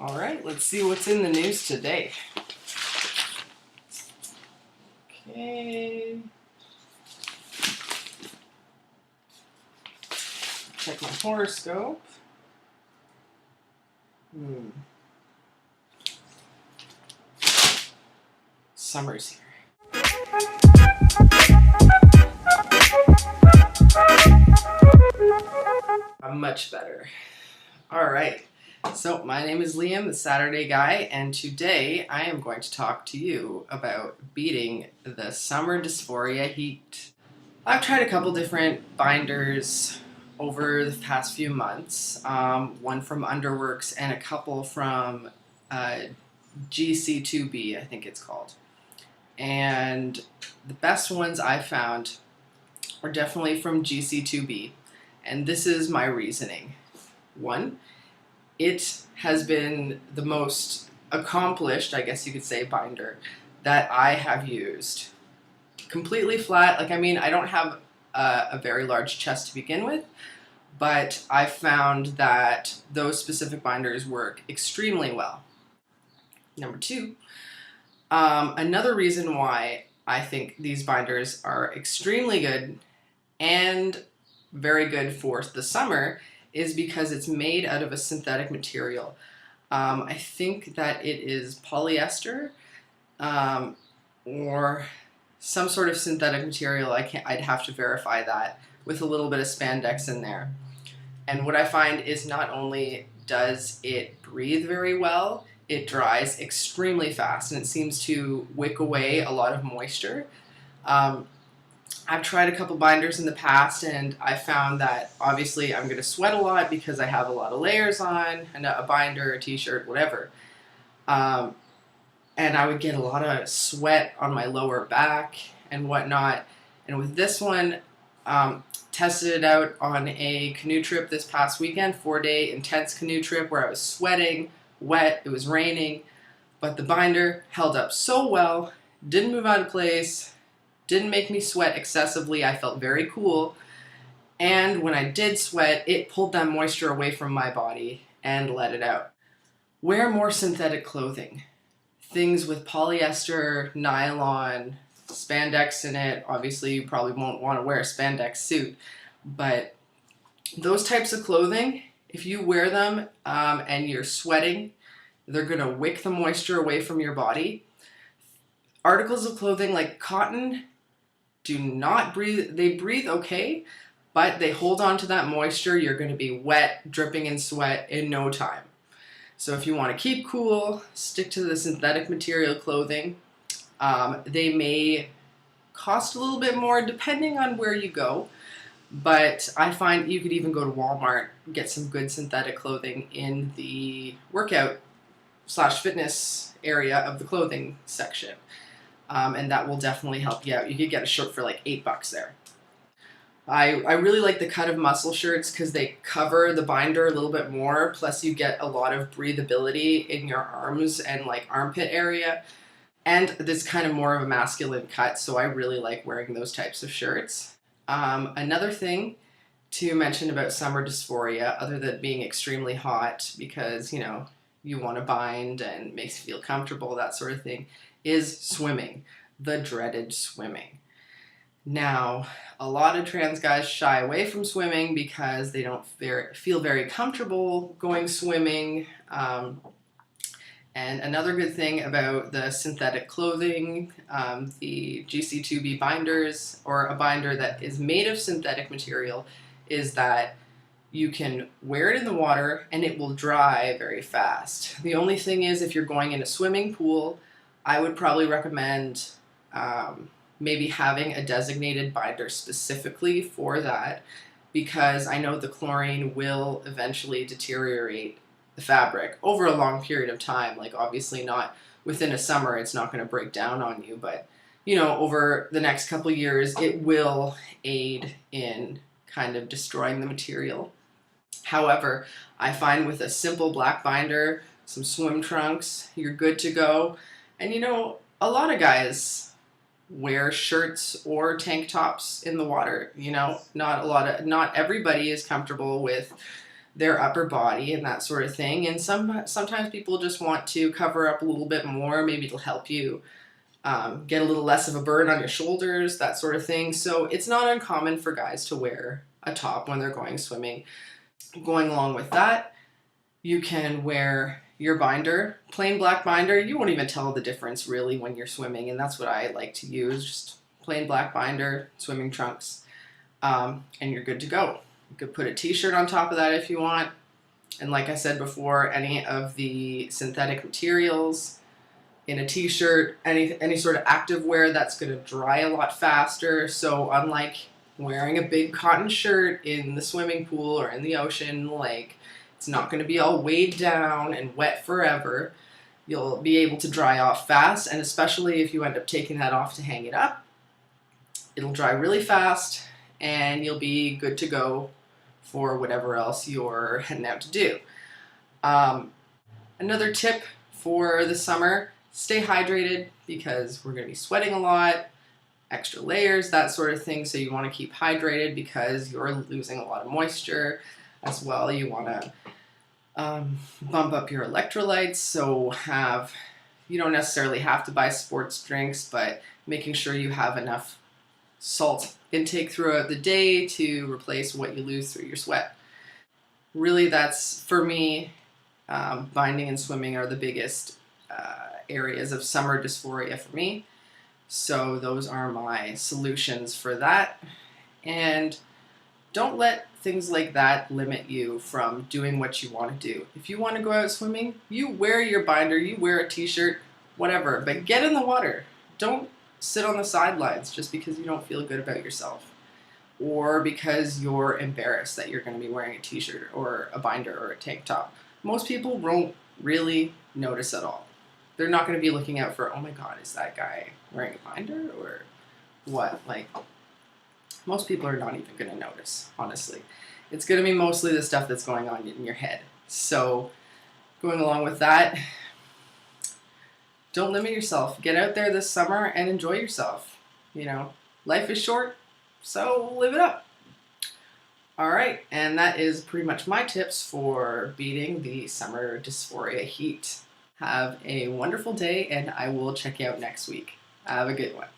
All right, let's see what's in the news today. Okay. Check my horoscope. Summer's here. I'm much better. All right. So my name is Liam, the Saturday Guy, and today I am going to talk to you about beating the summer dysphoria heat. I've tried a couple different binders over the past few months, one from Underworks and a couple from GC2B, I think it's called. And the best ones I found are definitely from GC2B, and this is my reasoning. One, it has been the most accomplished, I guess you could say, binder that I have used. Completely flat. Like, I mean, I don't have a very large chest to begin with, but I found that those specific binders work extremely well. Number two, another reason why I think these binders are extremely good and very good for the summer is because it's made out of a synthetic material. I think that it is polyester or some sort of synthetic material. I'd have to verify that, with a little bit of spandex in there. And what I find is not only does it breathe very well, it dries extremely fast, and it seems to wick away a lot of moisture. I've tried a couple binders in the past, and I found that obviously I'm going to sweat a lot because I have a lot of layers on, and a binder, a t-shirt, whatever. And I would get a lot of sweat on my lower back and whatnot. And with this one, tested it out on a canoe trip this past weekend, 4-day intense canoe trip where I was sweating, wet, it was raining, but the binder held up so well, didn't move out of place, didn't make me sweat excessively. I felt very cool, and when I did sweat, it pulled that moisture away from my body and let it out. Wear more synthetic clothing. Things with polyester, nylon, spandex in it. Obviously, you probably won't want to wear a spandex suit, but those types of clothing, if you wear them and you're sweating, they're going to wick the moisture away from your body. Articles of clothing like cotton do not breathe. They breathe okay, but they hold on to that moisture. You're going to be wet, dripping in sweat in no time. So if you want to keep cool, stick to the synthetic material clothing. They may cost a little bit more depending on where you go, but I find you could even go to Walmart, get some good synthetic clothing in the workout/fitness area of the clothing section. And that will definitely help you out. You could get a shirt for like $8 there. I really like the cut of muscle shirts because they cover the binder a little bit more, plus you get a lot of breathability in your arms and like armpit area. And this kind of more of a masculine cut, so I really like wearing those types of shirts. Another thing to mention about summer dysphoria, other than being extremely hot because, you know, you want to bind and makes you feel comfortable, that sort of thing, is swimming. The dreaded swimming. Now, a lot of trans guys shy away from swimming because they don't feel very comfortable going swimming. And another good thing about the synthetic clothing, the GC2B binders, or a binder that is made of synthetic material, is that you can wear it in the water and it will dry very fast. The only thing is, if you're going in a swimming pool, I would probably recommend maybe having a designated binder specifically for that, because I know the chlorine will eventually deteriorate the fabric over a long period of time. Like, obviously not within a summer, it's not going to break down on you, but you know, over the next couple years, it will aid in kind of destroying the material. However, I find with a simple black binder, some swim trunks, you're good to go. And you know, a lot of guys wear shirts or tank tops in the water. You know, not everybody is comfortable with their upper body and that sort of thing. And sometimes people just want to cover up a little bit more. Maybe it'll help you get a little less of a burn on your shoulders, that sort of thing. So it's not uncommon for guys to wear a top when they're going swimming. Going along with that, you can wear your binder, plain black binder. You won't even tell the difference really when you're swimming, and that's what I like to use, just plain black binder, swimming trunks, and you're good to go. You could put a t-shirt on top of that if you want. And like I said before, any of the synthetic materials in a t-shirt, any sort of active wear, that's going to dry a lot faster. So unlike wearing a big cotton shirt in the swimming pool or in the ocean, like, it's not going to be all weighed down and wet forever. You'll be able to dry off fast, and especially if you end up taking that off to hang it up, it'll dry really fast and you'll be good to go for whatever else you're heading out to do. Another tip for the summer, stay hydrated, because we're going to be sweating a lot, extra layers, that sort of thing. So you want to keep hydrated because you're losing a lot of moisture as well. You want to bump up your electrolytes, so you don't necessarily have to buy sports drinks, but making sure you have enough salt intake throughout the day to replace what you lose through your sweat. Really, that's, for me, binding and swimming are the biggest areas of summer dysphoria for me. So those are my solutions for that. And don't let things like that limit you from doing what you want to do. If you want to go out swimming, you wear your binder, you wear a t-shirt, whatever, but get in the water. Don't sit on the sidelines just because you don't feel good about yourself, or because you're embarrassed that you're going to be wearing a t-shirt or a binder or a tank top. Most people won't really notice at all. They're not going to be looking out for, oh my god, is that guy wearing a binder or what? Like, most people are not even going to notice, honestly. It's going to be mostly the stuff that's going on in your head. So going along with that, don't limit yourself. Get out there this summer and enjoy yourself. You know, life is short, so live it up. All right, and that is pretty much my tips for beating the summer dysphoria heat. Have a wonderful day, and I will check you out next week. Have a good one.